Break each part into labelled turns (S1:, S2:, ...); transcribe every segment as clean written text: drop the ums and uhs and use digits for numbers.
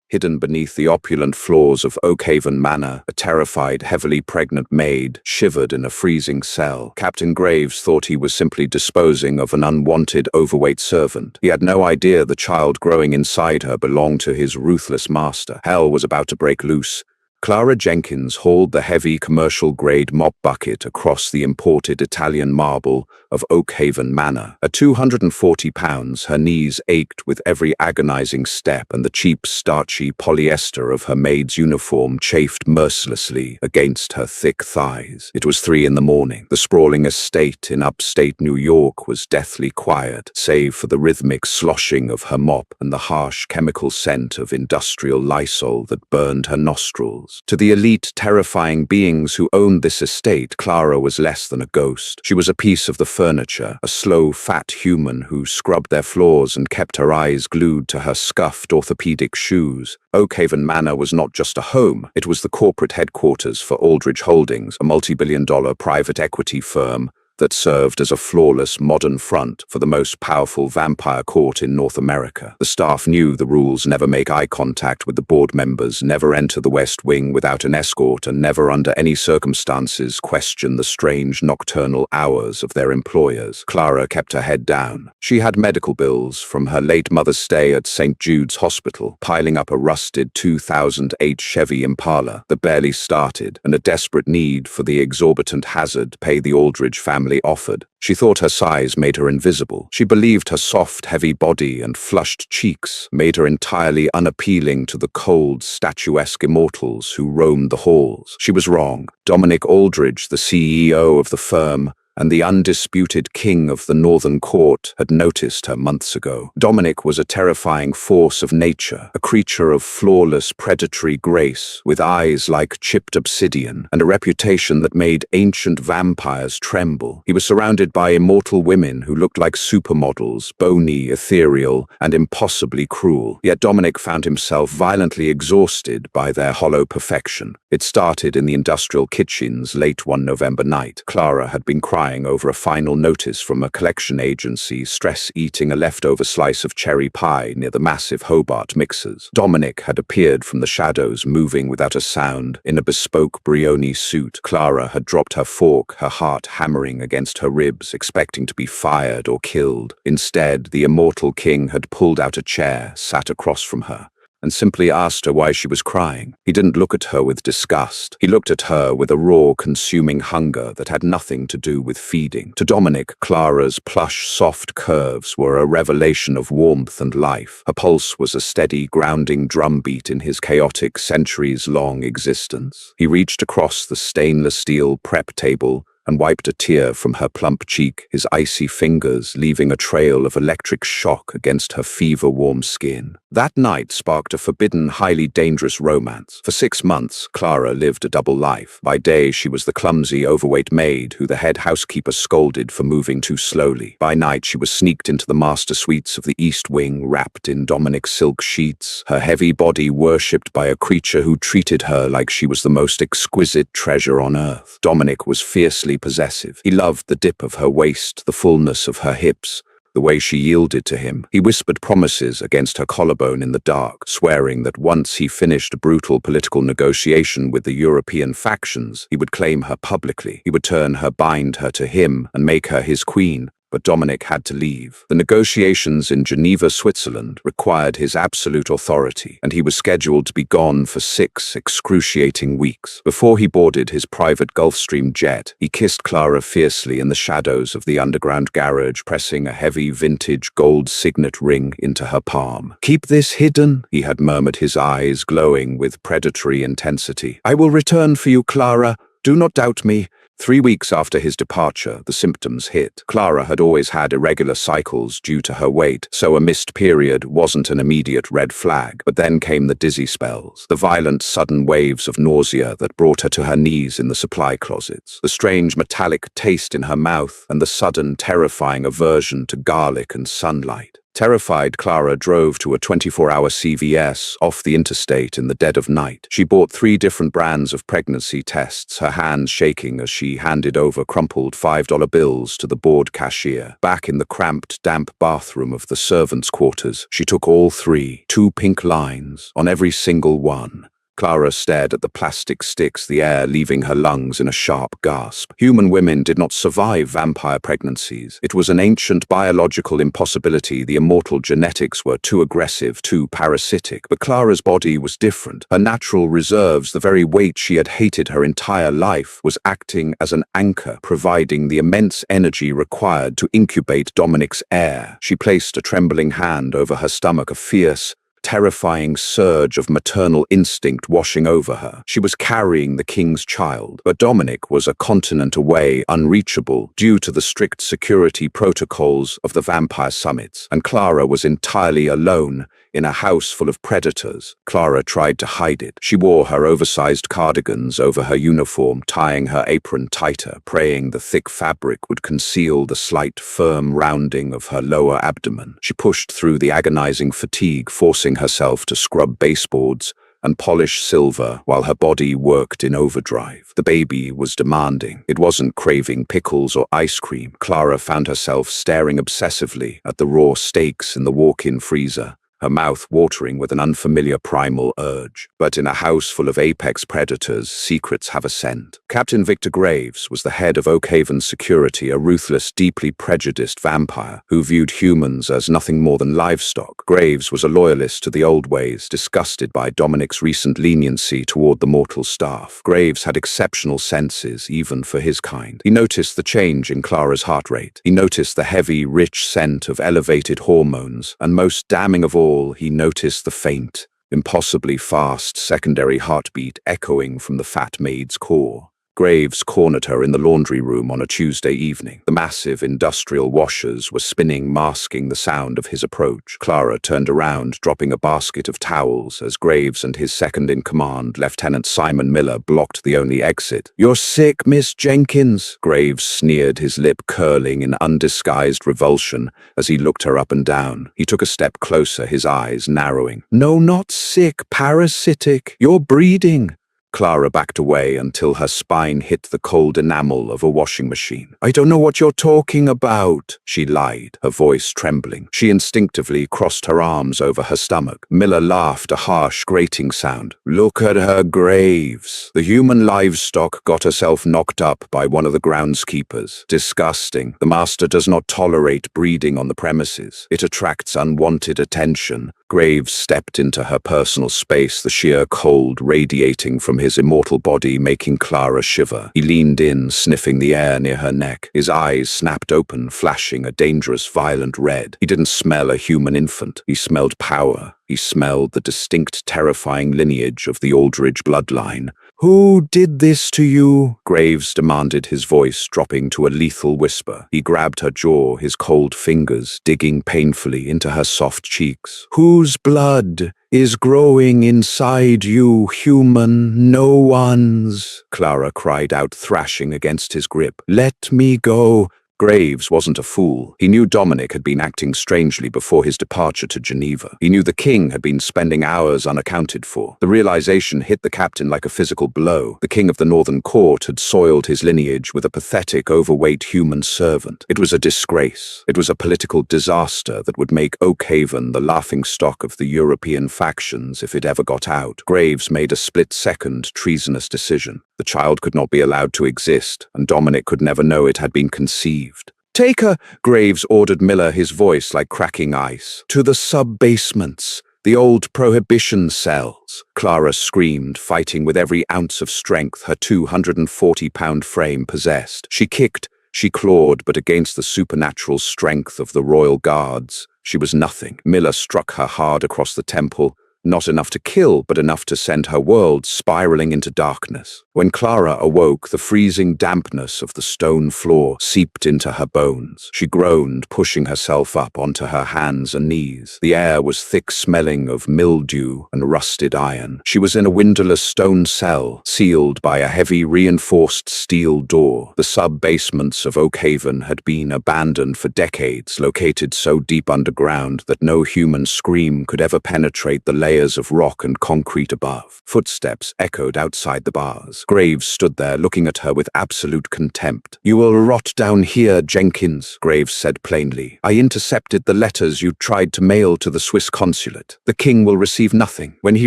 S1: Hidden beneath the opulent floors of Oakhaven Manor, a terrified, heavily pregnant maid shivered in a freezing cell. Captain Graves thought he was simply disposing of an unwanted, overweight servant. He had no idea the child growing inside her belonged to his ruthless master. Hell was about to break loose. Clara Jenkins hauled the heavy commercial-grade mop bucket across the imported Italian marble of Oakhaven Manor. At 240 pounds, her knees ached with every agonizing step, and the cheap, starchy polyester of her maid's uniform chafed mercilessly against her thick thighs. It was 3 a.m. The sprawling estate in upstate New York was deathly quiet, save for the rhythmic sloshing of her mop and the harsh chemical scent of industrial Lysol that burned her nostrils. To the elite, terrifying beings who owned this estate, Clara was less than a ghost. She was a piece of the furniture, a slow, fat human who scrubbed their floors and kept her eyes glued to her scuffed orthopedic shoes. Oakhaven Manor was not just a home, it was the corporate headquarters for Aldrich Holdings, a multi-billion-dollar private equity firm that served as a flawless modern front for the most powerful vampire court in North America. The staff knew the rules: never make eye contact with the board members, never enter the West Wing without an escort, and never under any circumstances question the strange nocturnal hours of their employers. Clara kept her head down. She had medical bills from her late mother's stay at St. Jude's Hospital, piling up a rusted 2008 Chevy Impala that barely started, and a desperate need for the exorbitant hazard pay the Aldrich family offered. She thought her size made her invisible. She believed her soft, heavy body and flushed cheeks made her entirely unappealing to the cold, statuesque immortals who roamed the halls. She was wrong. Dominic Aldrich, the CEO of the firm, and the undisputed king of the Northern Court, had noticed her months ago. Dominic was a terrifying force of nature, a creature of flawless predatory grace, with eyes like chipped obsidian, and a reputation that made ancient vampires tremble. He was surrounded by immortal women who looked like supermodels, bony, ethereal, and impossibly cruel. Yet Dominic found himself violently exhausted by their hollow perfection. It started in the industrial kitchens late one November night. Clara had been crying over a final notice from a collection agency, stress eating a leftover slice of cherry pie near the massive Hobart mixers. Dominic had appeared from the shadows, moving without a sound, in a bespoke Brioni suit. Clara had dropped her fork, her heart hammering against her ribs, expecting to be fired or killed. Instead, the immortal king had pulled out a chair, sat across from her, and simply asked her why she was crying. He didn't look at her with disgust. He looked at her with a raw, consuming hunger that had nothing to do with feeding. To Dominic, Clara's plush, soft curves were a revelation of warmth and life. Her pulse was a steady, grounding drumbeat in his chaotic, centuries-long existence. He reached across the stainless steel prep table and wiped a tear from her plump cheek, his icy fingers leaving a trail of electric shock against her fever-warm skin. That night sparked a forbidden, highly dangerous romance. For 6 months, Clara lived a double life. By day, she was the clumsy, overweight maid who the head housekeeper scolded for moving too slowly. By night, she was sneaked into the master suites of the East Wing, wrapped in Dominic's silk sheets, her heavy body worshipped by a creature who treated her like she was the most exquisite treasure on earth. Dominic was fiercely possessive. He loved the dip of her waist, the fullness of her hips, the way she yielded to him. He whispered promises against her collarbone in the dark, swearing that once he finished a brutal political negotiation with the European factions, he would claim her publicly. He would bind her to him, and make her his queen. But Dominic had to leave. The negotiations in Geneva, Switzerland, required his absolute authority, and he was scheduled to be gone for 6 excruciating weeks. Before he boarded his private Gulfstream jet, he kissed Clara fiercely in the shadows of the underground garage, pressing a heavy vintage gold signet ring into her palm. "Keep this hidden," he had murmured, his eyes glowing with predatory intensity. "I will return for you, Clara. Do not doubt me." 3 weeks after his departure, the symptoms hit. Clara had always had irregular cycles due to her weight, so a missed period wasn't an immediate red flag. But then came the dizzy spells, the violent, sudden waves of nausea that brought her to her knees in the supply closets, the strange metallic taste in her mouth, and the sudden, terrifying aversion to garlic and sunlight. Terrified, Clara drove to a 24-hour CVS off the interstate in the dead of night. She bought 3 different brands of pregnancy tests, her hands shaking as she handed over crumpled $5 bills to the bored cashier. Back in the cramped, damp bathroom of the servants' quarters, she took all 3, 2 pink lines on every single one. Clara stared at the plastic sticks, the air leaving her lungs in a sharp gasp. Human women did not survive vampire pregnancies. It was an ancient biological impossibility. The immortal genetics were too aggressive, too parasitic. But Clara's body was different. Her natural reserves, the very weight she had hated her entire life, was acting as an anchor, providing the immense energy required to incubate Dominic's heir. She placed a trembling hand over her stomach, a fierce, terrifying surge of maternal instinct washing over her. She was carrying the king's child, but Dominic was a continent away, unreachable, due to the strict security protocols of the vampire summits, and Clara was entirely alone in a house full of predators. Clara tried to hide it. She wore her oversized cardigans over her uniform, tying her apron tighter, praying the thick fabric would conceal the slight, firm rounding of her lower abdomen. She pushed through the agonizing fatigue, forcing herself to scrub baseboards and polish silver while her body worked in overdrive. The baby was demanding. It wasn't craving pickles or ice cream. Clara found herself staring obsessively at the raw steaks in the walk-in freezer, her mouth watering with an unfamiliar primal urge. But in a house full of apex predators, secrets have a scent. Captain Victor Graves was the head of Oakhaven Security, a ruthless, deeply prejudiced vampire who viewed humans as nothing more than livestock. Graves was a loyalist to the old ways, disgusted by Dominic's recent leniency toward the mortal staff. Graves had exceptional senses, even for his kind. He noticed the change in Clara's heart rate. He noticed the heavy, rich scent of elevated hormones, and most damning of all, he noticed the faint, impossibly fast secondary heartbeat echoing from the fat maid's core. Graves cornered her in the laundry room on a Tuesday evening. The massive industrial washers were spinning, masking the sound of his approach. Clara turned around, dropping a basket of towels as Graves and his second-in-command, Lieutenant Simon Miller, blocked the only exit. "You're sick, Miss Jenkins," Graves sneered, his lip curling in undisguised revulsion as he looked her up and down. He took a step closer, his eyes narrowing. "No, not sick, parasitic. You're breeding." Clara backed away until her spine hit the cold enamel of a washing machine. "I don't know what you're talking about," she lied, her voice trembling. She instinctively crossed her arms over her stomach. Miller laughed, a harsh, grating sound. "Look at her, Graves. The human livestock got herself knocked up by one of the groundskeepers. Disgusting. The master does not tolerate breeding on the premises. It attracts unwanted attention." Graves stepped into her personal space, the sheer cold radiating from his immortal body making Clara shiver. He leaned in, sniffing the air near her neck. His eyes snapped open, flashing a dangerous, violent red. He didn't smell a human infant. He smelled power. He smelled the distinct, terrifying lineage of the Aldridge bloodline. "Who did this to you?" Graves demanded, his voice dropping to a lethal whisper. He grabbed her jaw, his cold fingers digging painfully into her soft cheeks. "Whose blood is growing inside you, human? No one's," Clara cried out, thrashing against his grip. "Let me go." Graves wasn't a fool. He knew Dominic had been acting strangely before his departure to Geneva. He knew the king had been spending hours unaccounted for. The realization hit the captain like a physical blow. The king of the Northern Court had soiled his lineage with a pathetic, overweight human servant. It was a disgrace. It was a political disaster that would make Oakhaven the laughingstock of the European factions if it ever got out. Graves made a split-second, treasonous decision. The child could not be allowed to exist, and Dominic could never know it had been conceived. "Take her," Graves ordered Miller, his voice like cracking ice. "To the sub-basements, the old prohibition cells." Clara screamed, fighting with every ounce of strength her 240-pound frame possessed. She kicked, she clawed, but against the supernatural strength of the royal guards, she was nothing. Miller struck her hard across the temple, Not enough to kill, but enough to send her world spiraling into darkness. When Clara awoke, the freezing dampness of the stone floor seeped into her bones. She groaned, pushing herself up onto her hands and knees. The air was thick, smelling of mildew and rusted iron. She was in a windowless stone cell, sealed by a heavy reinforced steel door. The sub-basements of Oakhaven had been abandoned for decades, located so deep underground that no human scream could ever penetrate the layers of rock and concrete above. Footsteps echoed outside the bars. Graves stood there, looking at her with absolute contempt. "You will rot down here, Jenkins," Graves said plainly. "I intercepted the letters you tried to mail to the Swiss consulate. The king will receive nothing. When he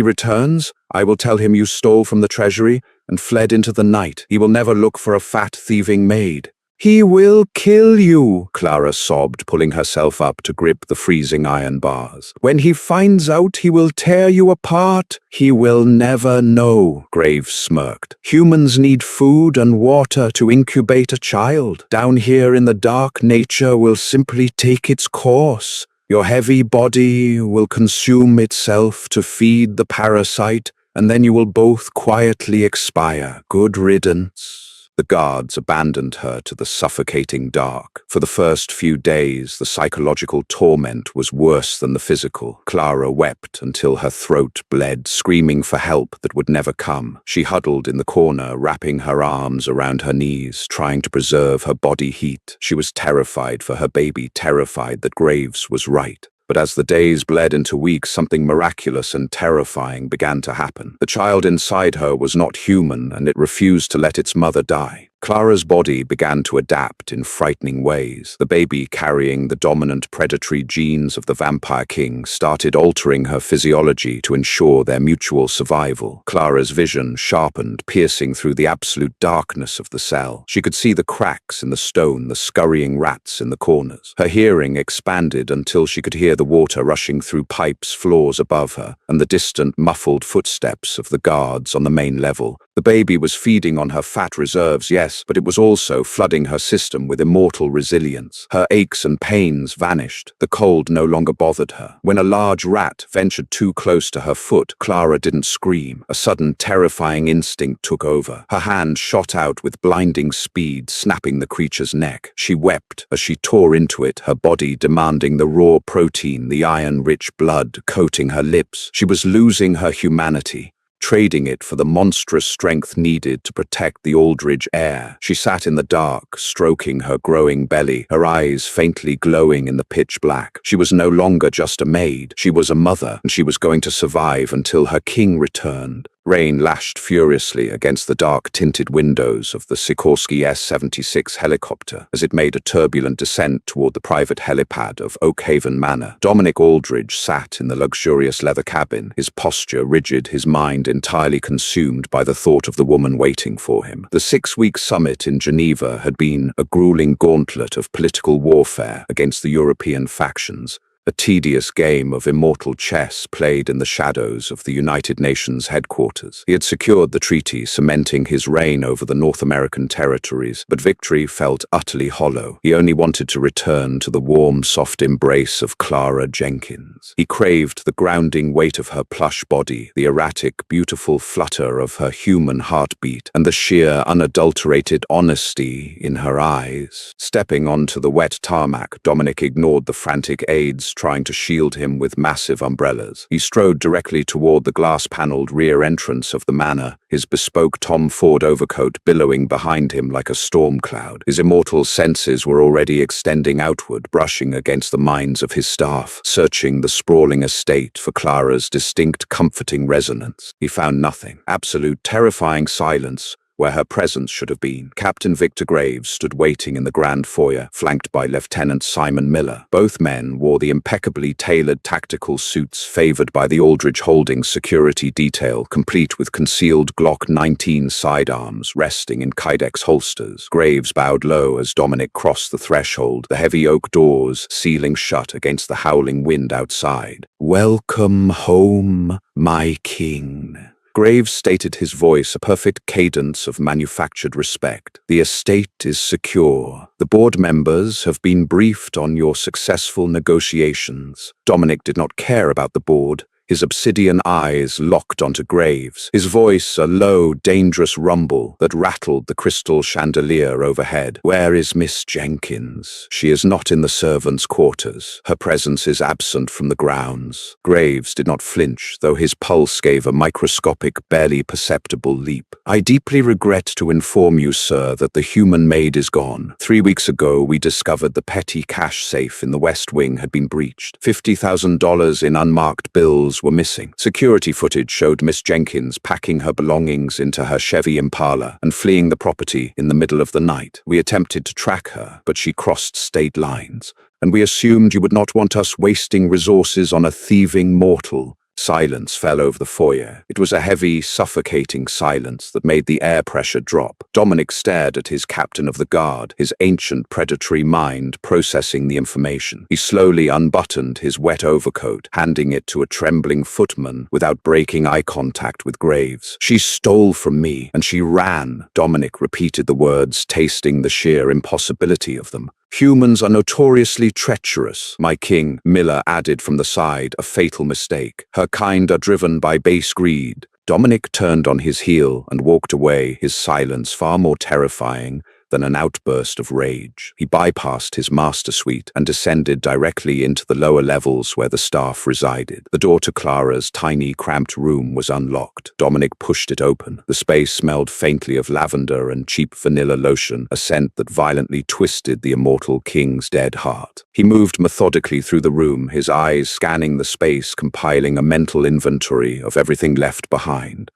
S1: returns, I will tell him you stole from the treasury and fled into the night. He will never look for a fat, thieving maid." "He will kill you," Clara sobbed, pulling herself up to grip the freezing iron bars. "When he finds out, he will tear you apart." "He will never know," Graves smirked. "Humans need food and water to incubate a child. Down here in the dark, nature will simply take its course. Your heavy body will consume itself to feed the parasite, and then you will both quietly expire. Good riddance." The guards abandoned her to the suffocating dark. For the first few days, the psychological torment was worse than the physical. Clara wept until her throat bled, screaming for help that would never come. She huddled in the corner, wrapping her arms around her knees, trying to preserve her body heat. She was terrified for her baby, terrified that Graves was right. But as the days bled into weeks, something miraculous and terrifying began to happen. The child inside her was not human, and it refused to let its mother die. Clara's body began to adapt in frightening ways. The baby, carrying the dominant predatory genes of the Vampire King, started altering her physiology to ensure their mutual survival. Clara's vision sharpened, piercing through the absolute darkness of the cell. She could see the cracks in the stone, the scurrying rats in the corners. Her hearing expanded until she could hear the water rushing through pipes, floors above her, and the distant, muffled footsteps of the guards on the main level. The baby was feeding on her fat reserves, yes, but it was also flooding her system with immortal resilience. Her aches and pains vanished. The cold no longer bothered her. When a large rat ventured too close to her foot, Clara didn't scream. A sudden, terrifying instinct took over. Her hand shot out with blinding speed, snapping the creature's neck. She wept as she tore into it, her body demanding the raw protein, the iron-rich blood coating her lips. She was losing her humanity, trading it for the monstrous strength needed to protect the Aldridge heir. She sat in the dark, stroking her growing belly, her eyes faintly glowing in the pitch black. She was no longer just a maid. She was a mother, and she was going to survive until her king returned. Rain lashed furiously against the dark-tinted windows of the Sikorsky S-76 helicopter as it made a turbulent descent toward the private helipad of Oakhaven Manor. Dominic Aldridge sat in the luxurious leather cabin, his posture rigid, his mind entirely consumed by the thought of the woman waiting for him. The 6-week summit in Geneva had been a grueling gauntlet of political warfare against the European factions, a tedious game of immortal chess played in the shadows of the United Nations headquarters. He had secured the treaty, cementing his reign over the North American territories, but victory felt utterly hollow. He only wanted to return to the warm, soft embrace of Clara Jenkins. He craved the grounding weight of her plush body, the erratic, beautiful flutter of her human heartbeat, and the sheer, unadulterated honesty in her eyes. Stepping onto the wet tarmac, Dominic ignored the frantic aides trying to shield him with massive umbrellas. He strode directly toward the glass-paneled rear entrance of the manor, his bespoke Tom Ford overcoat billowing behind him like a storm cloud. His immortal senses were already extending outward, brushing against the minds of his staff, searching the sprawling estate for Clara's distinct, comforting resonance. He found nothing. Absolute, terrifying silence where her presence should have been. Captain Victor Graves stood waiting in the grand foyer, flanked by Lieutenant Simon Miller. Both men wore the impeccably tailored tactical suits favored by the Aldridge Holdings security detail, complete with concealed Glock 19 sidearms resting in Kydex holsters. Graves bowed low as Dominic crossed the threshold, the heavy oak doors sealing shut against the howling wind outside. "Welcome home, my king." Graves stated, his voice a perfect cadence of manufactured respect. "The estate is secure. The board members have been briefed on your successful negotiations." Dominic did not care about the board. his obsidian eyes locked onto Graves, his voice a low, dangerous rumble that rattled the crystal chandelier overhead. "Where is Miss Jenkins? She is not in the servants' quarters. Her presence is absent from the grounds." Graves did not flinch, though his pulse gave a microscopic, barely perceptible leap. "I deeply regret to inform you, sir, that the human maid is gone. 3 weeks ago, we discovered the petty cash safe in the West Wing had been breached. $50,000 in unmarked bills were missing. Security footage showed Miss Jenkins packing her belongings into her Chevy Impala and fleeing the property in the middle of the night. We attempted to track her, but she crossed state lines, and we assumed you would not want us wasting resources on a thieving mortal." Silence fell over the foyer. It was a heavy, suffocating silence that made the air pressure drop. Dominic stared at his captain of the guard, his ancient predatory mind processing the information. He slowly unbuttoned his wet overcoat, handing it to a trembling footman without breaking eye contact with Graves. "She stole from me, and she ran." Dominic repeated the words, tasting the sheer impossibility of them. "Humans are notoriously treacherous, my king," Miller added from the side, a fatal mistake. "Her kind are driven by base greed." Dominic turned on his heel and walked away, his silence far more terrifying than an outburst of rage. He bypassed his master suite and descended directly into the lower levels where the staff resided. The door to Clara's tiny, cramped room was unlocked. Dominic pushed it open. The space smelled faintly of lavender and cheap vanilla lotion, a scent that violently twisted the immortal king's dead heart. He moved methodically through the room, his eyes scanning the space, compiling a mental inventory of everything left behind.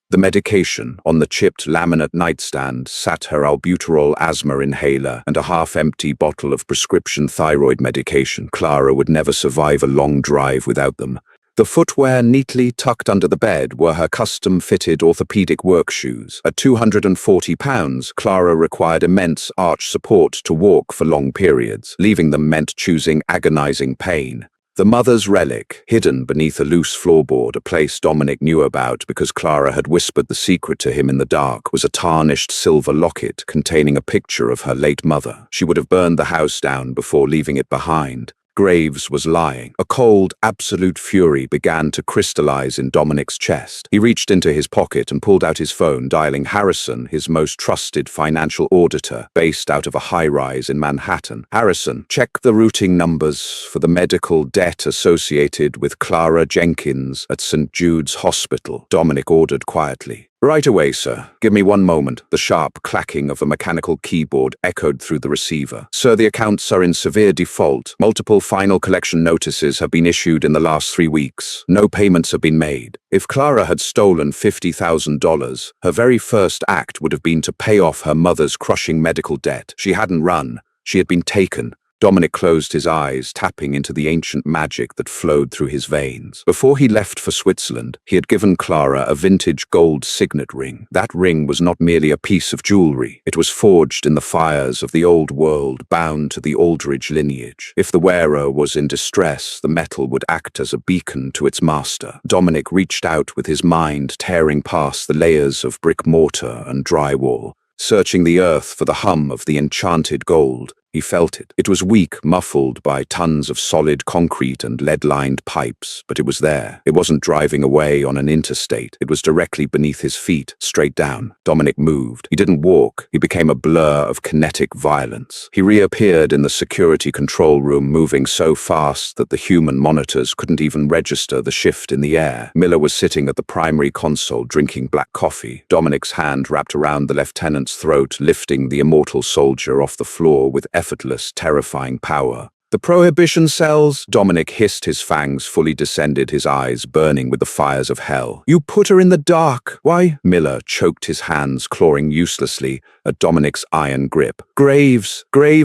S1: The medication. On the chipped laminate nightstand sat her albuterol asthma inhaler and a half-empty bottle of prescription thyroid medication. Clara would never survive a long drive without them. The footwear neatly tucked under the bed were her custom-fitted orthopedic work shoes. At 240 pounds, Clara required immense arch support to walk for long periods. Leaving them meant choosing agonizing pain. The mother's relic, hidden beneath a loose floorboard, a place Dominic knew about because Clara had whispered the secret to him in the dark, was a tarnished silver locket containing a picture of her late mother. She would have burned the house down before leaving it behind. Graves was lying. A cold, absolute fury began to crystallize in Dominic's chest. He reached into his pocket and pulled out his phone, dialing Harrison, his most trusted financial auditor, based out of a high-rise in Manhattan. "Harrison, check the routing numbers for the medical debt associated with Clara Jenkins at St. Jude's Hospital," Dominic ordered quietly. "Right away, sir. Give me 1 moment." The sharp clacking of a mechanical keyboard echoed through the receiver. "Sir, the accounts are in severe default. Multiple final collection notices have been issued in the last 3 weeks. No payments have been made." If Clara had stolen $50,000, her very first act would have been to pay off her mother's crushing medical debt. She hadn't run. She had been taken. Dominic closed his eyes, tapping into the ancient magic that flowed through his veins. Before he left for Switzerland, he had given Clara a vintage gold signet ring. That ring was not merely a piece of jewelry. It was forged in the fires of the old world, bound to the Aldridge lineage. If the wearer was in distress, the metal would act as a beacon to its master. Dominic reached out with his mind, tearing past the layers of brick mortar and drywall, searching the earth for the hum of the enchanted gold. He felt it. It was weak, muffled by tons of solid concrete and lead-lined pipes, but it was there. It wasn't driving away on an interstate. It was directly beneath his feet, straight down. Dominic moved. He didn't walk. He became a blur of kinetic violence. He reappeared in the security control room, moving so fast that the human monitors couldn't even register the shift in the air. Miller was sitting at the primary console, drinking black coffee. Dominic's hand wrapped around the lieutenant's throat, lifting the immortal soldier off the floor with effortless, terrifying power. "The prohibition cells," Dominic hissed, his fangs fully descended, his eyes burning with the fires of hell. "You put her in the dark. Why?" Miller choked, his hands clawing uselessly at Dominic's iron grip. Graves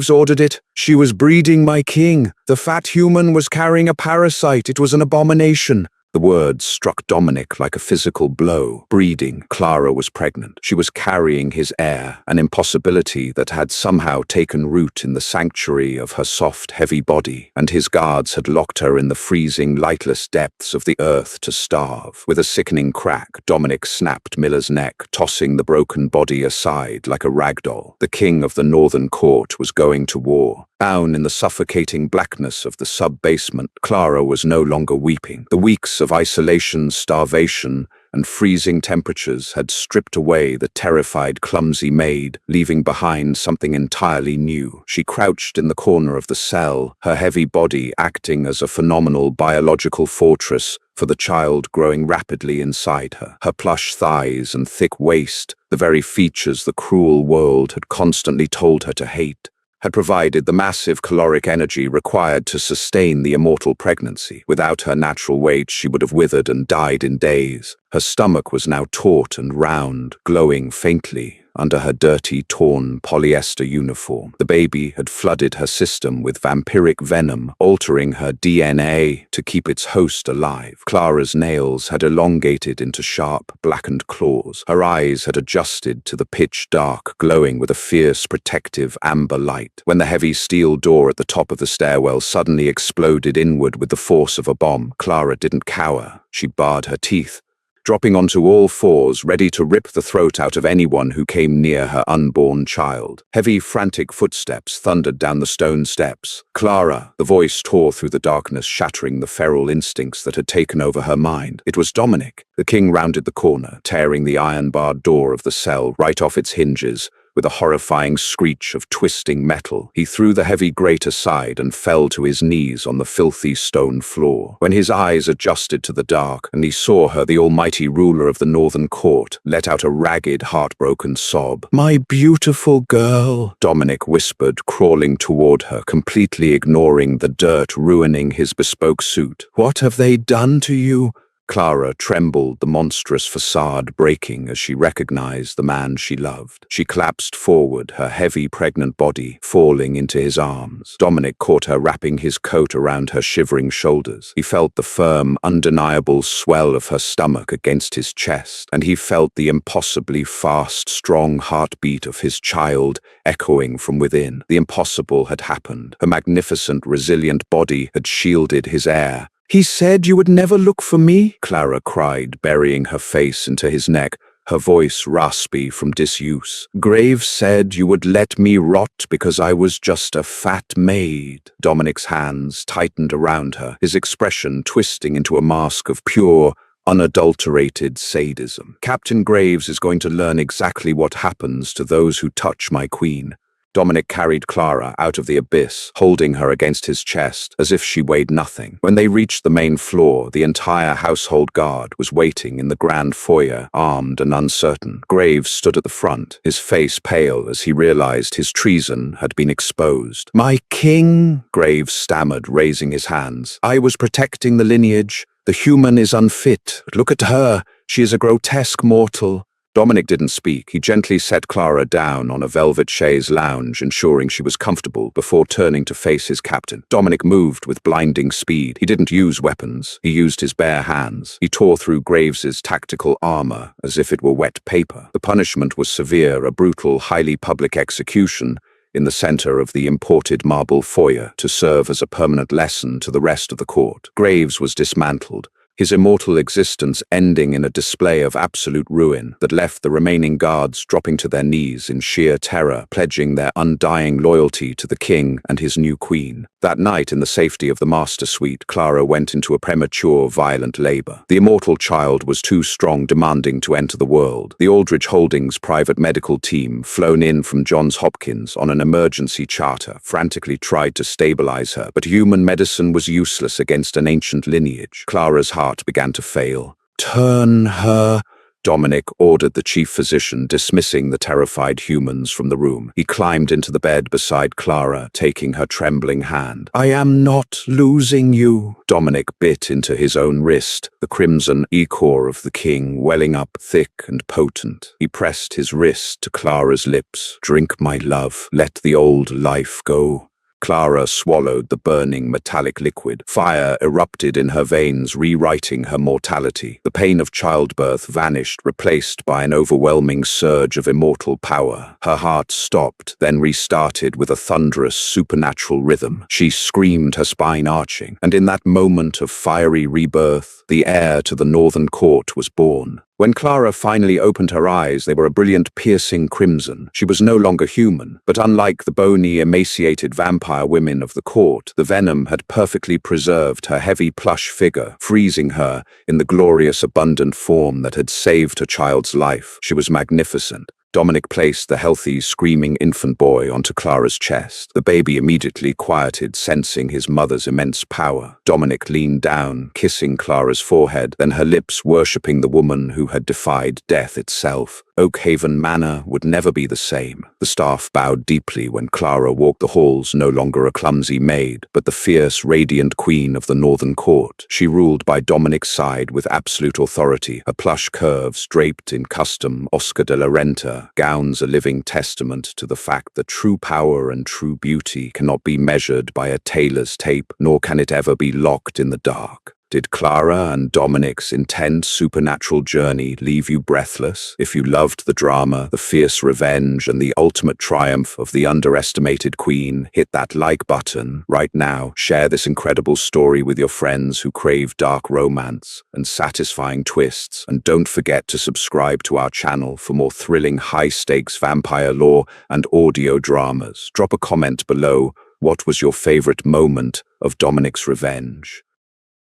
S1: ordered it. She was breeding my king. The fat human was carrying a parasite. It was an abomination." The words struck Dominic like a physical blow. Breeding. Clara was pregnant. She was carrying his heir, an impossibility that had somehow taken root in the sanctuary of her soft, heavy body, and his guards had locked her in the freezing, lightless depths of the earth to starve. With a sickening crack, Dominic snapped Miller's neck, tossing the broken body aside like a rag doll. The king of the Northern Court was going to war. Down in the suffocating blackness of the sub-basement, Clara was no longer weeping. The weeks of isolation, starvation, and freezing temperatures had stripped away the terrified, clumsy Maid, leaving behind something entirely new. She crouched in the corner of the cell, her heavy body acting as a phenomenal biological fortress for the child growing rapidly inside her. Her plush thighs and thick waist, the very features the cruel world had constantly told her to hate, had provided the massive caloric energy required to sustain the immortal pregnancy. Without her natural weight, she would have withered and died in days. Her stomach was now taut and round, glowing faintly under her dirty, torn polyester uniform. The baby had flooded her system with vampiric venom, altering her DNA to keep its host alive. Clara's nails had elongated into sharp, blackened claws. Her eyes had adjusted to the pitch dark, glowing with a fierce, protective amber light. When the heavy steel door at the top of the stairwell suddenly exploded inward with the force of a bomb, Clara didn't cower. She bared her teeth, dropping onto all fours, ready to rip the throat out of anyone who came near her unborn child. Heavy, frantic footsteps thundered down the stone steps. Clara, the voice tore through the darkness, shattering the feral instincts that had taken over her mind. It was Dominic. The king rounded the corner, tearing the iron-barred door of the cell right off its hinges. With a horrifying screech of twisting metal, he threw the heavy grate aside and fell to his knees on the filthy stone floor. When his eyes adjusted to the dark, and he saw her, the almighty ruler of the northern court, let out a ragged, heartbroken sob. "My beautiful girl," Dominic whispered, crawling toward her, completely ignoring the dirt ruining his bespoke suit. "What have they done to you?" Clara trembled, the monstrous facade breaking as she recognized the man she loved. She collapsed forward, her heavy, pregnant body falling into his arms. Dominic caught her, wrapping his coat around her shivering shoulders. He felt the firm, undeniable swell of her stomach against his chest, and he felt the impossibly fast, strong heartbeat of his child echoing from within. The impossible had happened. Her magnificent, resilient body had shielded his air. "He said you would never look for me," Clara cried, burying her face into his neck, her voice raspy from disuse. "Graves said you would let me rot because I was just a fat maid." Dominic's hands tightened around her, his expression twisting into a mask of pure, unadulterated sadism. "Captain Graves is going to learn exactly what happens to those who touch my queen." Dominic carried Clara out of the abyss, holding her against his chest as if she weighed nothing. When they reached the main floor, the entire household guard was waiting in the grand foyer, armed and uncertain. Graves stood at the front, his face pale as he realized his treason had been exposed. "My king," Graves stammered, raising his hands. "I was protecting the lineage. The human is unfit. Look at her. She is a grotesque mortal." Dominic didn't speak. He gently set Clara down on a velvet chaise lounge, ensuring she was comfortable before turning to face his captain. Dominic moved with blinding speed. He didn't use weapons. He used his bare hands. He tore through Graves's tactical armor as if it were wet paper. The punishment was severe, a brutal, highly public execution in the center of the imported marble foyer to serve as a permanent lesson to the rest of the court. Graves was dismantled, his immortal existence ending in a display of absolute ruin that left the remaining guards dropping to their knees in sheer terror, pledging their undying loyalty to the king and his new queen. That night, in the safety of the master suite, Clara went into a premature, violent labor. The immortal child was too strong, demanding to enter the world. The Aldrich Holdings private medical team, flown in from Johns Hopkins on an emergency charter, frantically tried to stabilize her, but human medicine was useless against an ancient lineage. Clara's heart began to fail. "Turn her," Dominic ordered the chief physician, dismissing the terrified humans from the room. He climbed into the bed beside Clara, taking her trembling hand. "I am not losing you." Dominic bit into his own wrist, the crimson ichor of the king welling up thick and potent. He pressed his wrist to Clara's lips. "Drink, my love. Let the old life go." Clara swallowed the burning metallic liquid. Fire erupted in her veins, rewriting her mortality. The pain of childbirth vanished, replaced by an overwhelming surge of immortal power. Her heart stopped, then restarted with a thunderous, supernatural rhythm. She screamed, her spine arching, and in that moment of fiery rebirth, the heir to the northern court was born. When Clara finally opened her eyes, they were a brilliant, piercing crimson. She was no longer human, but unlike the bony, emaciated vampire women of the court, the venom had perfectly preserved her heavy plush figure, freezing her in the glorious, abundant form that had saved her child's life. She was magnificent. Dominic placed the healthy, screaming infant boy onto Clara's chest. The baby immediately quieted, sensing his mother's immense power. Dominic leaned down, kissing Clara's forehead, then her lips worshipping the woman who had defied death itself. Oakhaven Manor would never be the same. The staff bowed deeply when Clara walked the halls, no longer a clumsy maid, but the fierce, radiant queen of the Northern Court. She ruled by Dominic's side with absolute authority, her plush curves draped in custom Oscar de la Renta gowns a living testament to the fact that true power and true beauty cannot be measured by a tailor's tape, nor can it ever be locked in the dark. Did Clara and Dominic's intense supernatural journey leave you breathless? If you loved the drama, the fierce revenge, and the ultimate triumph of the underestimated queen, hit that like button right now. Share this incredible story with your friends who crave dark romance and satisfying twists. And don't forget to subscribe to our channel for more thrilling, high-stakes vampire lore and audio dramas. Drop a comment below. What was your favorite moment of Dominic's revenge?